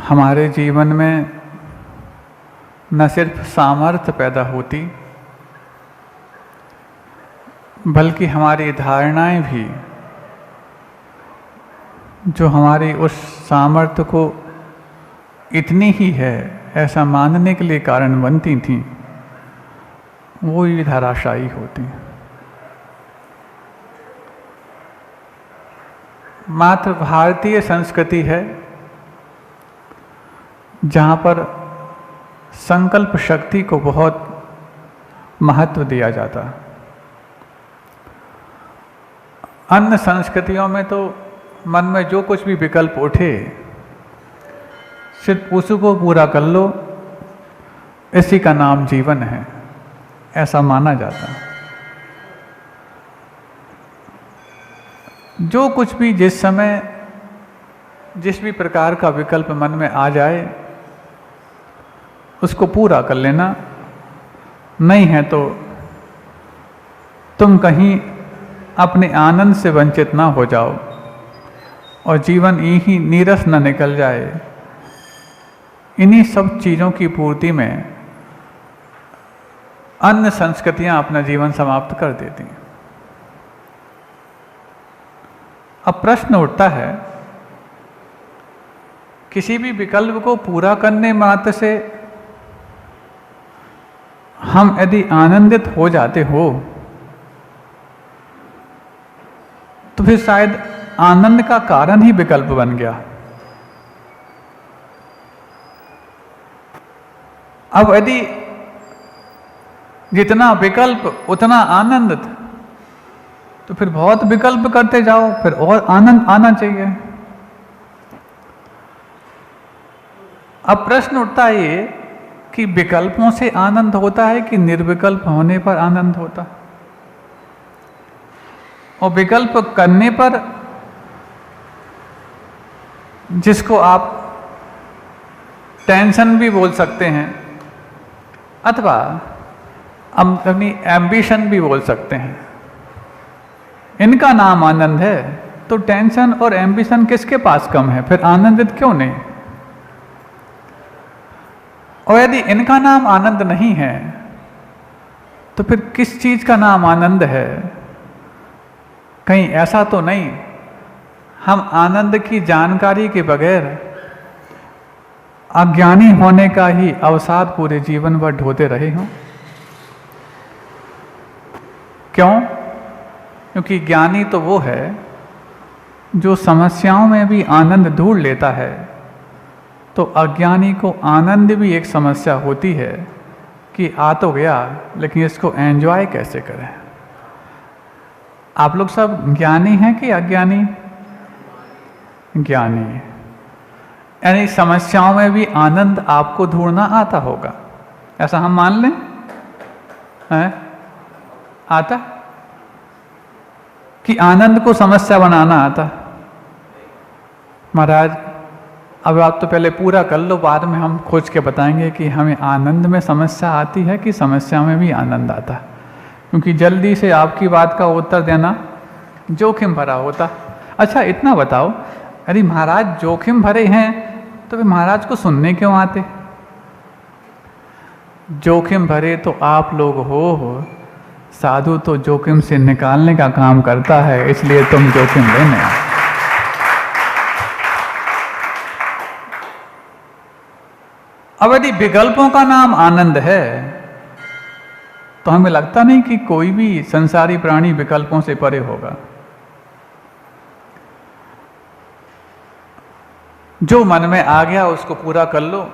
हमारे जीवन में न सिर्फ सामर्थ्य पैदा होती, बल्कि हमारी धारणाएं भी जो हमारी उस सामर्थ्य को इतनी ही है ऐसा मानने के लिए कारण बनती थीं, वो भी धराशायी होती। मात्र भारतीय संस्कृति है जहाँ पर संकल्प शक्ति को बहुत महत्व दिया जाता। अन्य संस्कृतियों में तो मन में जो कुछ भी विकल्प उठे सिर्फ उसको पूरा कर लो, इसी का नाम जीवन है, ऐसा माना जाता। जो कुछ भी जिस समय जिस भी प्रकार का विकल्प मन में आ जाए उसको पूरा कर लेना, नहीं है तो तुम कहीं अपने आनंद से वंचित ना हो जाओ और जीवन यही नीरस न निकल जाए। इन्हीं सब चीज़ों की पूर्ति में अन्य संस्कृतियां अपना जीवन समाप्त कर देती हैं। अब प्रश्न उठता है, किसी भी विकल्प को पूरा करने मात्र से हम यदि आनंदित हो जाते हो तो फिर शायद आनंद का कारण ही विकल्प बन गया। अब यदि जितना विकल्प उतना आनंद, तो फिर बहुत विकल्प करते जाओ, फिर और आनंद आना चाहिए। अब प्रश्न उठता है ये कि विकल्पों से आनंद होता है कि निर्विकल्प होने पर आनंद होता, और विकल्प करने पर जिसको आप टेंशन भी बोल सकते हैं अथवा अपनी एम्बिशन भी बोल सकते हैं, इनका नाम आनंद है, तो टेंशन और एम्बिशन किसके पास कम है? फिर आनंदित क्यों नहीं? और यदि इनका नाम आनंद नहीं है तो फिर किस चीज का नाम आनंद है? कहीं ऐसा तो नहीं हम आनंद की जानकारी के बगैर अज्ञानी होने का ही अवसाद पूरे जीवन भर ढोते रहे हों? क्यों? क्योंकि ज्ञानी तो वो है जो समस्याओं में भी आनंद ढूंढ लेता है, तो अज्ञानी को आनंद भी एक समस्या होती है कि आ तो गया लेकिन इसको एंजॉय कैसे करें। आप लोग सब ज्ञानी हैं कि अज्ञानी? ज्ञानी, यानी समस्याओं में भी आनंद आपको ढूंढना आता होगा, ऐसा हम मान लें? है आता कि आनंद को समस्या बनाना आता? महाराज अब आप तो पहले पूरा कर लो, बाद में हम खोज के बताएंगे कि हमें आनंद में समस्या आती है कि समस्या में भी आनंद आता, क्योंकि जल्दी से आपकी बात का उत्तर देना जोखिम भरा होता। अच्छा इतना बताओ, अरे महाराज जोखिम भरे हैं तो फिर महाराज को सुनने क्यों आते? जोखिम भरे तो आप लोग हो, साधु तो जोखिम से निकालने का काम करता है, इसलिए तुम जोखिम लेने आओ। अब यदि विकल्पों का नाम आनंद है तो हमें लगता नहीं कि कोई भी संसारी प्राणी विकल्पों से परे होगा। जो मन में आ गया उसको पूरा कर लो,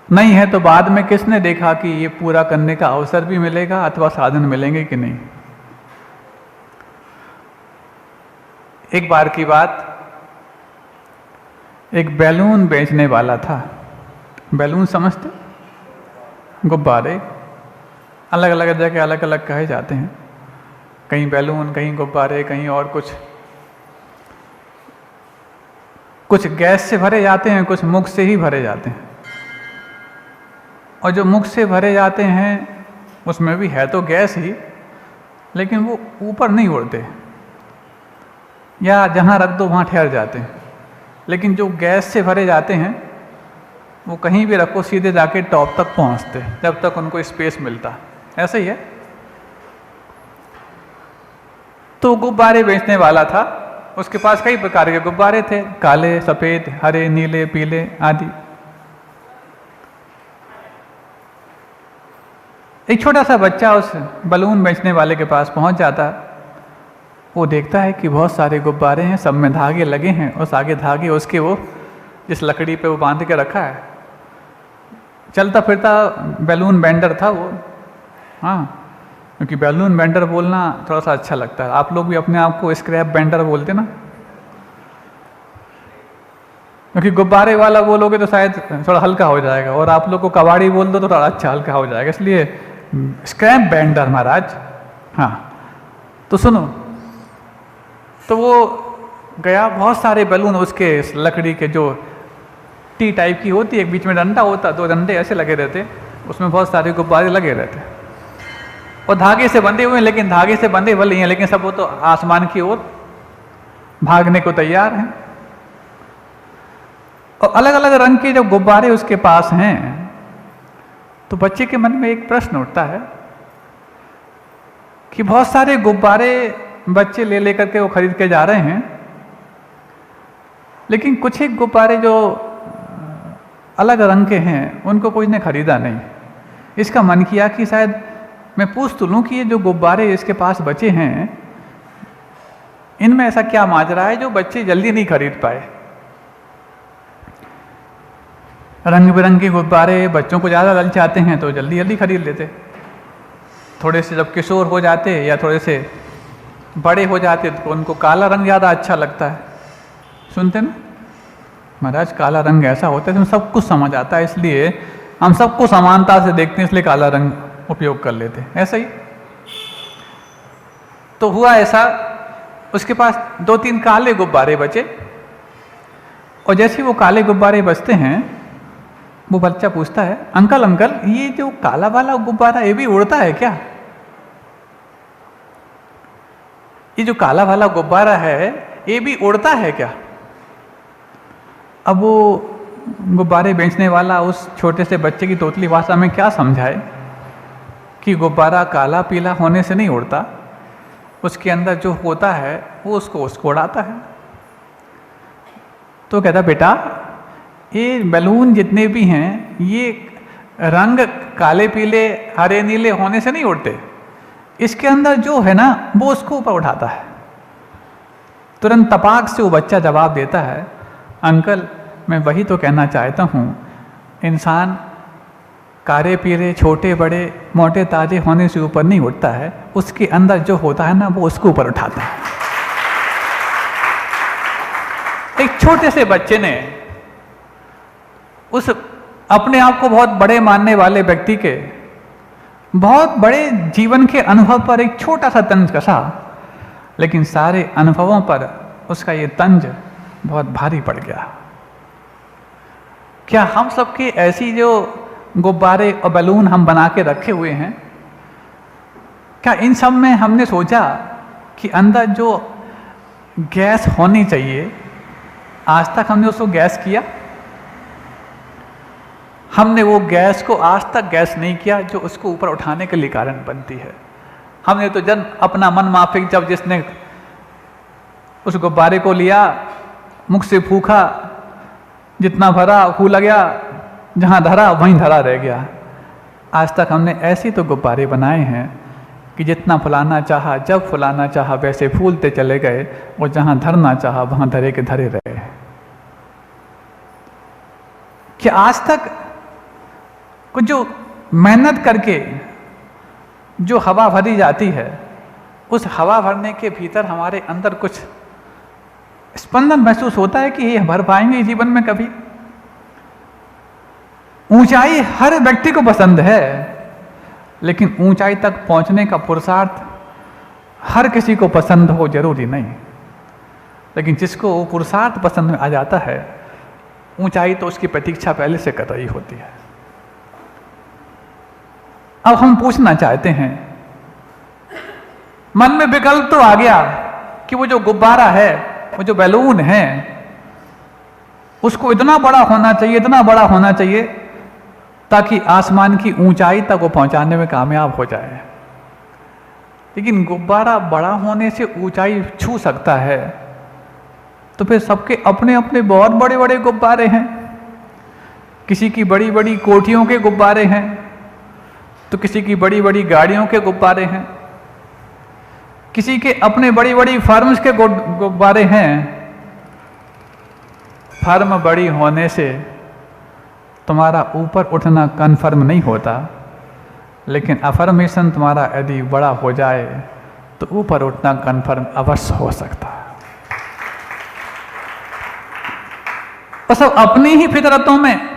नहीं है तो बाद में किसने देखा कि ये पूरा करने का अवसर भी मिलेगा अथवा साधन मिलेंगे कि नहीं। एक बार की बात, एक बैलून बेचने वाला था। बैलून समझते? गुब्बारे अलग अलग जगह अलग अलग कहे जाते हैं, कहीं बैलून, कहीं गुब्बारे, कहीं और कुछ गैस से भरे जाते हैं, कुछ मुख से ही भरे जाते हैं। और जो मुख से भरे जाते हैं उसमें भी है तो गैस ही, लेकिन वो ऊपर नहीं उड़ते, या जहाँ रख दो वहाँ ठहर जाते हैं। लेकिन जो गैस से भरे जाते हैं वो कहीं भी रखो सीधे जाके टॉप तक पहुंचते जब तक उनको स्पेस मिलता। ऐसे ही है। तो गुब्बारे बेचने वाला था, उसके पास कई प्रकार के गुब्बारे थे, काले, सफेद, हरे, नीले, पीले आदि। एक छोटा सा बच्चा उस बलून बेचने वाले के पास पहुंच जाता है। वो देखता है कि बहुत सारे गुब्बारे हैं, सब में धागे लगे हैं, और आगे धागे उसके वो जिस लकड़ी पे वो बांध के रखा है। चलता फिरता बैलून बेंडर था वो। हाँ, क्योंकि बैलून बेंडर बोलना थोड़ा सा अच्छा लगता है। आप लोग भी अपने आप को स्क्रैप बेंडर बोलते ना, क्योंकि गुब्बारे वाला बोलोगे तो शायद थोड़ा हल्का हो जाएगा, और आप लोग को कबाड़ी बोल दो तो थोड़ा अच्छा हल्का हो जाएगा, इसलिए स्क्रैप बेंडर महाराज। हाँ, तो सुनो, तो वो गया, बहुत सारे बैलून उसके लकड़ी के जो टी टाइप की होती है, एक बीच में डंडा होता, 2 डंडे ऐसे लगे रहते, उसमें बहुत सारे गुब्बारे लगे रहते और धागे से बंधे हुए हैं। लेकिन धागे से बंधे भले ही हैं, लेकिन सब वो तो आसमान की ओर भागने को तैयार हैं। और अलग अलग रंग के जब गुब्बारे उसके पास हैं तो बच्चे के मन में एक प्रश्न उठता है कि बहुत सारे गुब्बारे बच्चे ले लेकर के वो खरीद के जा रहे हैं, लेकिन कुछ एक गुब्बारे जो अलग रंग के हैं उनको कोई ने खरीदा नहीं। इसका मन किया कि शायद मैं पूछ तो लूँ कि ये जो गुब्बारे इसके पास बचे हैं इनमें ऐसा क्या माजरा है जो बच्चे जल्दी नहीं खरीद पाए। रंग बिरंगे गुब्बारे बच्चों को ज़्यादा ललचाते हैं तो जल्दी जल्दी खरीद लेते। थोड़े से जब किशोर हो जाते या थोड़े से बड़े हो जाते तो उनको काला रंग ज़्यादा अच्छा लगता है। सुनते ना महाराज, काला रंग ऐसा होता है, सब कुछ समझ आता है, इसलिए हम सबको समानता से देखते हैं, इसलिए काला रंग उपयोग कर लेते हैं। ऐसा ही तो हुआ ऐसा, उसके पास 2-3 काले गुब्बारे बचे, और जैसे वो काले गुब्बारे बचते हैं वो बच्चा पूछता है, अंकल अंकल ये जो काला वाला गुब्बारा ये भी उड़ता है क्या? ये जो काला वाला गुब्बारा है ये भी उड़ता है क्या? अब वो गुब्बारे बेचने वाला उस छोटे से बच्चे की तोतली भाषा में क्या समझाए कि गुब्बारा काला पीला होने से नहीं उड़ता, उसके अंदर जो होता है वो उसको उड़ाता है। तो कहता बेटा ये बैलून जितने भी हैं ये रंग काले पीले हरे नीले होने से नहीं उड़ते, इसके अंदर जो है ना वो उसको ऊपर उठाता है। तुरंत तपाक से वो बच्चा जवाब देता है, अंकल मैं वही तो कहना चाहता हूँ, इंसान काले पीले छोटे बड़े मोटे ताजे होने से ऊपर नहीं उठता है, उसके अंदर जो होता है ना वो उसको ऊपर उठाता है। एक छोटे से बच्चे ने उस अपने आप को बहुत बड़े मानने वाले व्यक्ति के बहुत बड़े जीवन के अनुभव पर एक छोटा सा तंज कसा, लेकिन सारे अनुभवों पर उसका ये तंज बहुत भारी पड़ गया। क्या हम सबके ऐसी जो गुब्बारे और बैलून हम बना के रखे हुए हैं, क्या इन सब में हमने सोचा कि अंदर जो गैस होनी चाहिए, आज तक हमने उसको गैस किया? हमने वो गैस को आज तक गैस नहीं किया जो उसको ऊपर उठाने के लिए कारण बनती है। हमने तो जन अपना मन माफिक, जब जिसने उस गुब्बारे को लिया मुख से फूंका, जितना भरा फूल गया, जहाँ धरा वहीं धरा रह गया। आज तक हमने ऐसे तो गुब्बारे बनाए हैं कि जितना फुलाना चाहा जब फुलाना चाहा वैसे फूलते चले गए, और जहाँ धरना चाहा वहाँ धरे के धरे रहे। कि आज तक कुछ जो मेहनत करके जो हवा भरी जाती है, उस हवा भरने के भीतर हमारे अंदर कुछ स्पंदन महसूस होता है कि ये भर पाएंगे जीवन में कभी? ऊंचाई हर व्यक्ति को पसंद है, लेकिन ऊंचाई तक पहुंचने का पुरुषार्थ हर किसी को पसंद हो जरूरी नहीं। लेकिन जिसको वो पुरुषार्थ पसंद में आ जाता है, ऊंचाई तो उसकी प्रतीक्षा पहले से कर रही होती है। अब हम पूछना चाहते हैं, मन में विकल्प तो आ गया कि वो जो गुब्बारा है, वो जो बैलून है, उसको इतना बड़ा होना चाहिए, इतना बड़ा होना चाहिए ताकि आसमान की ऊंचाई तक वो पहुंचाने में कामयाब हो जाए। लेकिन गुब्बारा बड़ा होने से ऊंचाई छू सकता है, तो फिर सबके अपने अपने बहुत बड़े बड़े गुब्बारे हैं। किसी की बड़ी बड़ी कोठियों के गुब्बारे हैं, तो किसी की बड़ी बड़ी गाड़ियों के गुब्बारे हैं, किसी के अपने बड़ी बड़ी फर्म्स के गुब्बारे हैं। फर्म बड़ी होने से तुम्हारा ऊपर उठना कन्फर्म नहीं होता, लेकिन अफर्मेशन तुम्हारा यदि बड़ा हो जाए तो ऊपर उठना कन्फर्म अवश्य हो सकता है। और सब अपनी ही फितरतों में,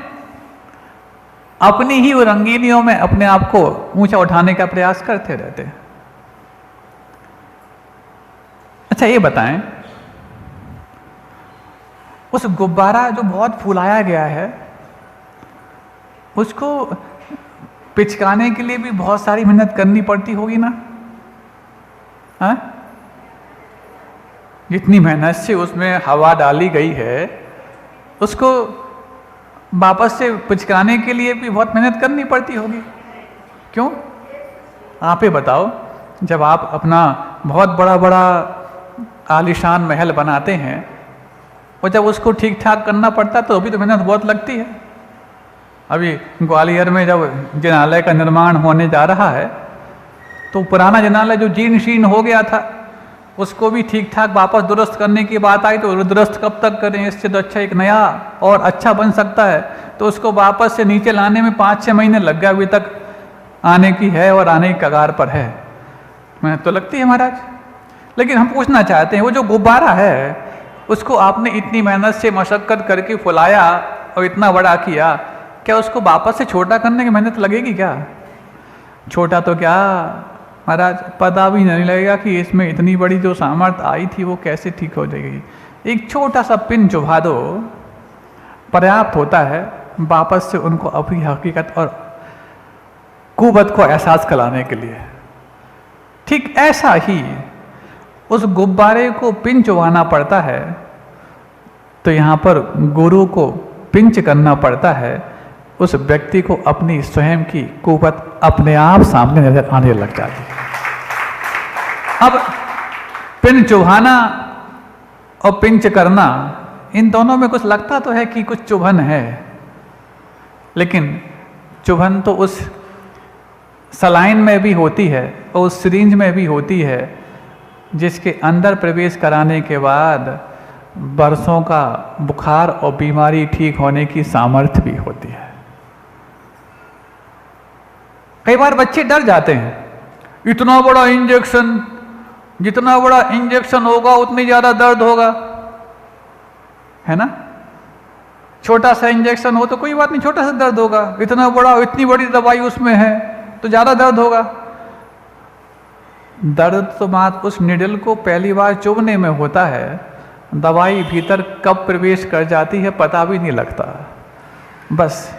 अपनी ही रंगीनियों में अपने आप को ऊंचा उठाने का प्रयास करते रहते हैं। अच्छा ये बताएं, उस गुब्बारा जो बहुत फुलाया गया है, उसको पिचकाने के लिए भी बहुत सारी मेहनत करनी पड़ती होगी ना? हाँ, जितनी मेहनत से उसमें हवा डाली गई है, उसको वापस से पिचकाने के लिए भी बहुत मेहनत करनी पड़ती होगी। क्यों? आप ही बताओ, जब आप अपना बहुत बड़ा बड़ा आलीशान महल बनाते हैं और जब उसको ठीक ठाक करना पड़ता तो अभी तो मेहनत बहुत लगती है। अभी ग्वालियर में जब जिनालय का निर्माण होने जा रहा है, तो पुराना जिनालय जो जीर्ण शीर्ण हो गया था, उसको भी ठीक ठाक वापस दुरुस्त करने की बात आई, तो दुरुस्त कब तक करें? इससे तो अच्छा एक नया और अच्छा बन सकता है। तो उसको वापस से नीचे लाने में 5-6 महीने लग गए, अभी तक आने की है और आने की कगार पर है। मेहनत तो लगती है महाराज। लेकिन हम पूछना चाहते हैं, वो जो गुब्बारा है उसको आपने इतनी मेहनत से मशक्कत करके फुलाया और इतना बड़ा किया, क्या उसको वापस से छोटा करने की मेहनत लगेगी क्या? छोटा तो क्या महाराज, पता भी नहीं लगेगा कि इसमें इतनी बड़ी जो सामर्थ्य आई थी वो कैसे ठीक हो जाएगी। एक छोटा सा पिन चुभा दो, पर्याप्त होता है वापस से उनको अपनी हकीकत और कुव्वत को एहसास कराने के लिए। ठीक ऐसा ही उस गुब्बारे को पिंच चुभाना पड़ता है, तो यहाँ पर गुरु को पिंच करना पड़ता है। उस व्यक्ति को अपनी स्वयं की कुव्वत अपने आप सामने नजर आने लग जाती है। अब पिन चुभाना और पिंच करना, इन दोनों में कुछ लगता तो है कि कुछ चुभन है, लेकिन चुभन तो उस सलाइन में भी होती है और उस सिरिंज में भी होती है, जिसके अंदर प्रवेश कराने के बाद बरसों का बुखार और बीमारी ठीक होने की सामर्थ्य भी होती है। कई बार बच्चे डर जाते हैं, इतना बड़ा इंजेक्शन, जितना बड़ा इंजेक्शन होगा उतनी ज्यादा दर्द होगा, है ना? छोटा सा इंजेक्शन हो तो कोई बात नहीं, छोटा सा दर्द होगा। इतना बड़ा, इतनी बड़ी दवाई उसमें है तो ज्यादा दर्द होगा। दर्द तो मात्र उस निडल को पहली बार चुभने में होता है, दवाई भीतर कब प्रवेश कर जाती है पता भी नहीं लगता। बस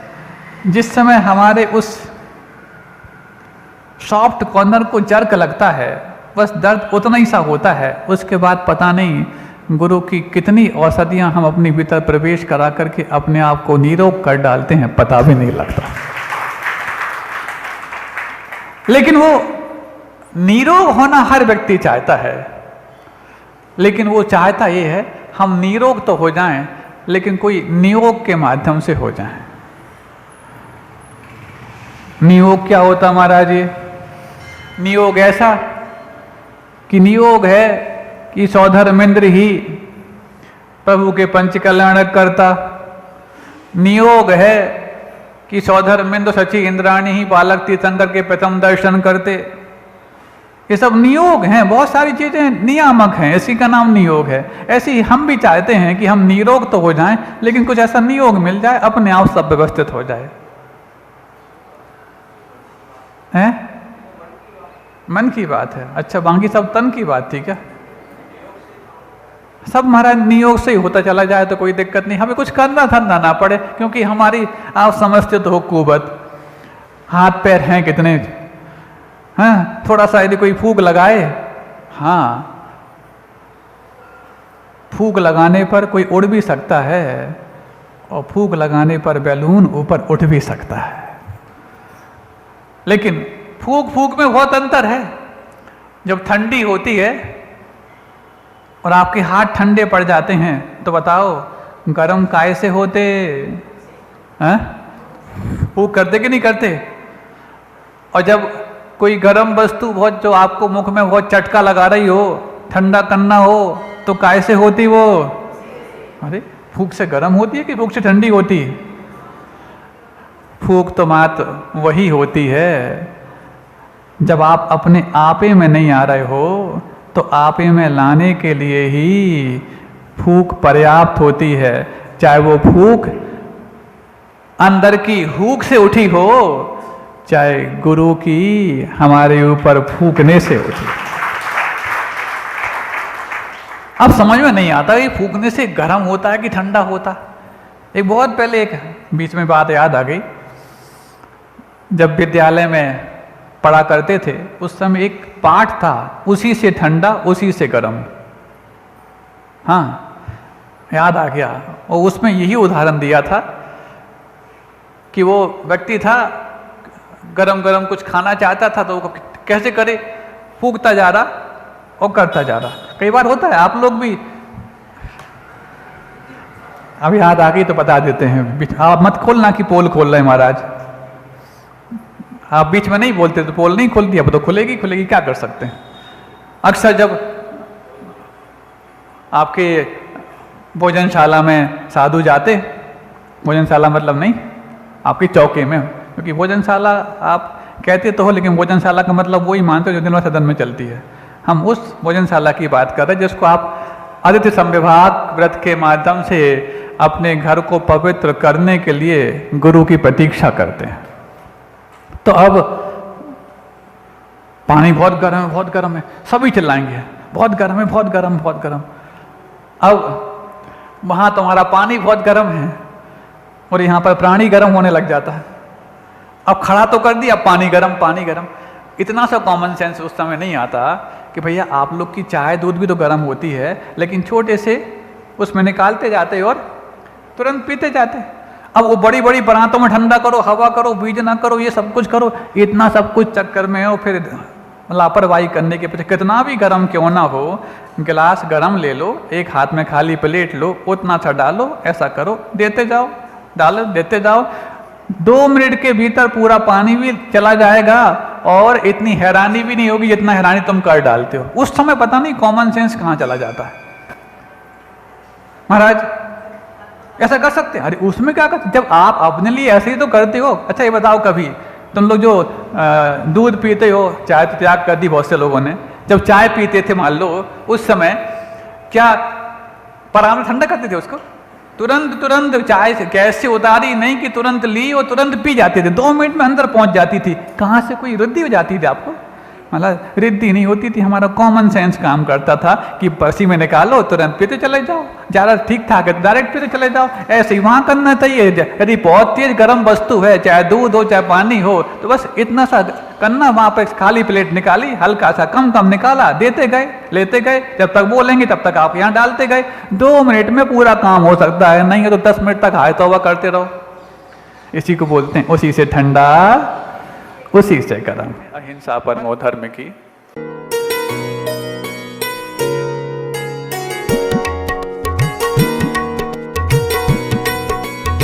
जिस समय हमारे उस सॉफ्ट कॉर्नर को जर्क लगता है, बस दर्द उतना ही सा होता है। उसके बाद पता नहीं गुरु की कितनी औषधियां हम अपने भीतर प्रवेश करा करके अपने आप को निरोग कर डालते हैं, पता भी नहीं लगता। लेकिन वो निरोग होना हर व्यक्ति चाहता है, लेकिन वो चाहता ये है हम निरोग तो हो जाएं, लेकिन कोई नियोग के माध्यम से हो जाएं। नियोग क्या होता महाराज? ये नियोग ऐसा कि नियोग है कि सौधर्मेंद्र ही प्रभु के पंच कल्याण करता। नियोग है कि सौधर्मेंद्र सची इंद्राणी ही बालक तीर्थंकर के प्रथम दर्शन करते। ये सब नियोग हैं, बहुत सारी चीजें नियामक हैं, इसी का नाम नियोग है। ऐसे ही हम भी चाहते हैं कि हम निरोग तो हो जाएं, लेकिन कुछ ऐसा नियोग मिल जाए, अपने आप सब व्यवस्थित हो जाए। हैं? मन की बात है। अच्छा, बाकी सब तन की बात थी क्या? सब महाराज नियोग से ही होता चला जाए तो कोई दिक्कत नहीं, हमें कुछ करना धरना ना पड़े, क्योंकि हमारी आप समझते तो हो कुव्वत, हाथ पैर हैं कितने, हाँ थोड़ा सा यदि कोई फूंक लगाए, हाँ फूंक लगाने पर कोई उड़ भी सकता है, और फूंक लगाने पर बैलून ऊपर उठ भी सकता है। लेकिन फूंक फूंक में बहुत अंतर है। जब ठंडी होती है और आपके हाथ ठंडे पड़ जाते हैं तो बताओ गरम काय से होते हैं? फूंक करते कि नहीं करते? और जब कोई गरम वस्तु बहुत जो आपको मुख में बहुत चटका लगा रही हो, ठंडा करना हो, तो काय से होती वो? अरे फूंक से गरम होती है कि फूंक से ठंडी होती है? फूंक तो मात्र वही होती है जब आप अपने आपे में नहीं आ रहे हो, तो आपे में लाने के लिए ही फूंक पर्याप्त होती है। चाहे वो फूंक अंदर की हुक से उठी हो, चाहे गुरु की हमारे ऊपर फूंकने से उठी। अब समझ में नहीं आता ये फूंकने से गर्म होता है कि ठंडा होता। एक बहुत पहले एक बीच में बात याद आ गई, जब विद्यालय में पढ़ा करते थे उस समय एक पाठ था, उसी से ठंडा उसी से गर्म। हाँ याद आ गया। और उसमें यही उदाहरण दिया था कि वो व्यक्ति था गरम गरम कुछ खाना चाहता था तो वो कैसे करे, फूंकता जा रहा और करता जा रहा। कई बार होता है, आप लोग भी। अब याद आ गई तो बता देते हैं। आप मत खोलना कि पोल खोल रहे महाराज, आप बीच में नहीं बोलते तो पोल नहीं खोलती, अब तो खुलेगी खुलेगी, क्या कर सकते हैं। अक्सर जब आपके भोजनशाला में साधु जाते, भोजनशाला मतलब नहीं आपकी चौकी में, क्योंकि भोजनशाला आप कहते तो हो लेकिन भोजनशाला का मतलब वही मानते हो जो दिन भर सदन में चलती है। हम उस भोजनशाला की बात कर रहे हैं जिसको आप आदित्य संविभाग व्रत के माध्यम से अपने घर को पवित्र करने के लिए गुरु की प्रतीक्षा करते हैं। तो अब पानी बहुत गर्म है, बहुत गर्म है, सभी चिल्लाएंगे बहुत गर्म है, बहुत गर्म, बहुत गर्म। अब वहां तुम्हारा पानी बहुत गर्म है और यहाँ पर प्राणी गर्म होने लग जाता है। अब खड़ा तो कर दिया, पानी गर्म, पानी गर्म। इतना सा कॉमन सेंस उस समय नहीं आता कि भैया आप लोग की चाय दूध भी तो गर्म होती है, लेकिन छोटे से उसमें निकालते जाते और तुरंत पीते जाते। अब वो बड़ी बड़ी बरातों में ठंडा करो, हवा करो, बीज ना करो, ये सब कुछ करो, इतना सब कुछ चक्कर में हो, फिर लापरवाही करने के पीछे कितना भी गर्म क्यों ना हो, गिलास गर्म ले लो, एक हाथ में खाली प्लेट लो, उतना सा डालो, ऐसा करो, देते जाओ, डालो देते जाओ। 2 मिनट के भीतर पूरा पानी भी चला जाएगा और इतनी हैरानी भी नहीं होगी जितना हैरानी तुम कर डालते हो। उस समय पता नहीं कॉमन सेंस कहाँ चला जाता है। महाराज ऐसा कर सकते हैं? अरे उसमें क्या करते, जब आप अपने लिए ऐसे ही तो करते हो। अच्छा ये बताओ, कभी तुम लोग जो दूध पीते हो, चाय तो त्याग कर दी बहुत से लोगों ने, जब चाय पीते थे मान लो उस समय क्या परामर्श ठंडा करते थे उसको? तुरंत चाय से गैस से उतारी नहीं कि तुरंत ली और तुरंत पी जाते थे, 2 मिनट में अंदर पहुंच जाती थी। कहाँ से कोई वृद्धि हो जाती थी आपको? मतलब वृद्धि नहीं होती थी, हमारा कॉमन सेंस काम करता था कि पर्सी में निकालो तुरंत पीते चले जाओ, ज़्यादा ठीक ठाक है डायरेक्ट पीते चले जाओ। ऐसे ही वहाँ करना चाहिए। यदि बहुत तेज गर्म वस्तु है, चाहे दूध हो चाहे पानी हो, तो बस इतना सा करना, वहाँ पर खाली प्लेट निकाली, हल्का सा कम निकाला, देते गए, लेते गए, जब तक बोलेंगे तब तक आप यहाँ डालते गए। 2 मिनट में पूरा काम हो सकता है, नहीं है तो 10 मिनट तक हाय तौबा करते रहो। इसी को बोलते हैं उसी से ठंडा उसी से गर्म। अहिंसा परमो धर्म की।